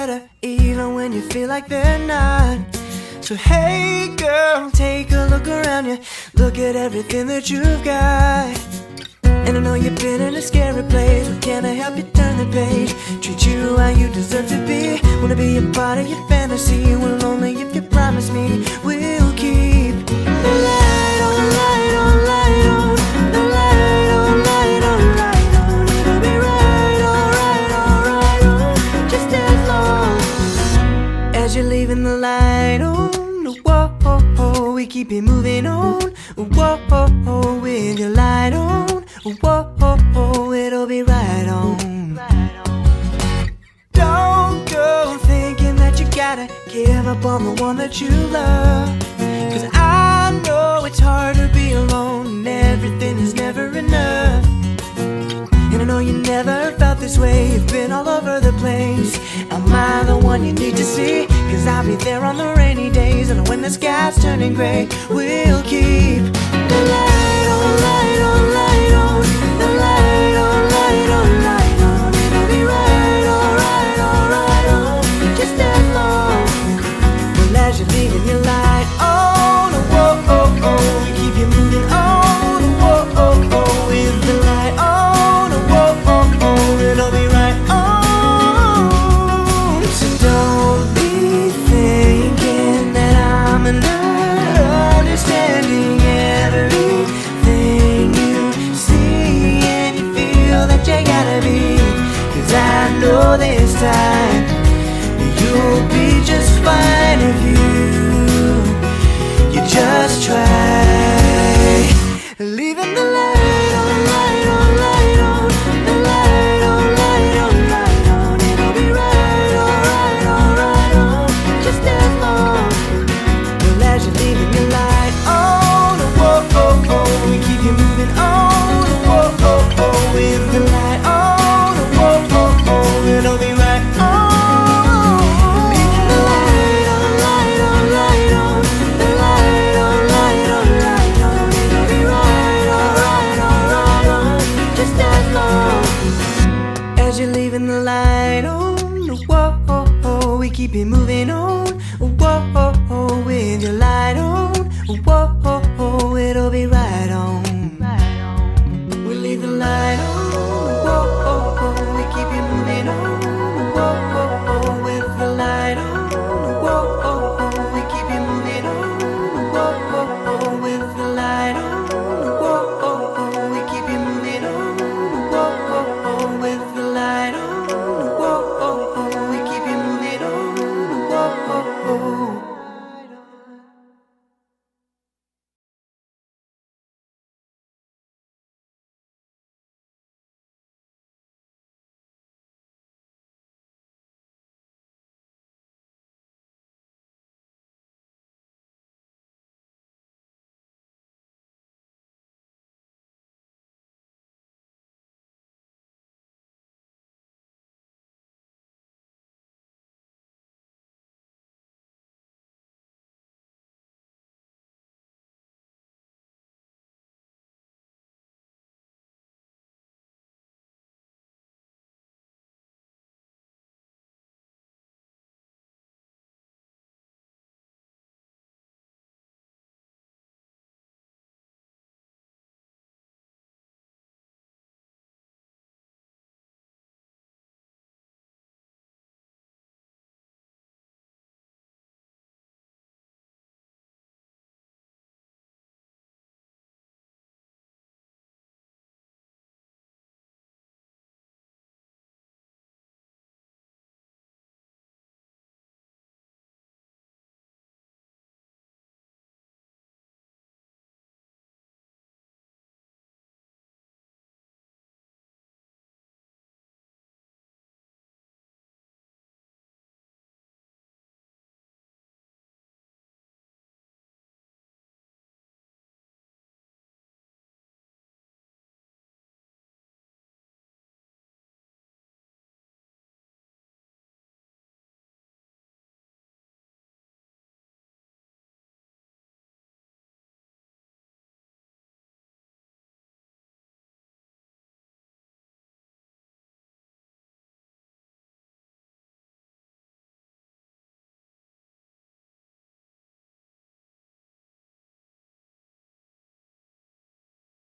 better even when you feel like they're not. So hey girl, take a look around you. Look at everything that you've got. And I know you've been in a scary place, but can I help you turn the page? Treat you how you deserve to be. Wanna be a part of your fantasy. Well, only if you promise me we'll keep the light on, light on, light on. The light on, light on, light on. It'll be right, alright, alright, on. Just as long as you're leaving the light on. Whoa, we keep it moving on. Whoa, with your light on. Whoa, it'll be right on. Don't go thinking that you gotta give up on the one that you love. Cause I know it's hard to be alone and everything is never enough. And I know you never felt this way, you've been all over the place. Am I the one you need to see? Cause I'll be there on the rainy days, and when the sky's turning gray, we'll keep the light on, light on, light on. The light on, light on, light on. It'll be right, alright, alright, on. Just as long well, as you're leaving your light on. Whoa, we keep you moving on. Whoa, with the light on. Whoa, it'll be right on. So don't be thinking that I'm not understanding everything you see and you feel that you gotta be. Cause I know this time you'll be just fine if you just try. Leaving the light on, light on, light on. The light on, light on, light on. It'll be right, alright, alright, on. Just as long well, as you're leaving your light on. Whoa, we keep you moving on. Whoa, with the light on. Whoa, it'll be right on. Leaving the light on, light on, light on. The light on, light on, light on. It'll be right, alright, alright, on. Just as long as you're leaving the light on. Whoa, we keep it moving on.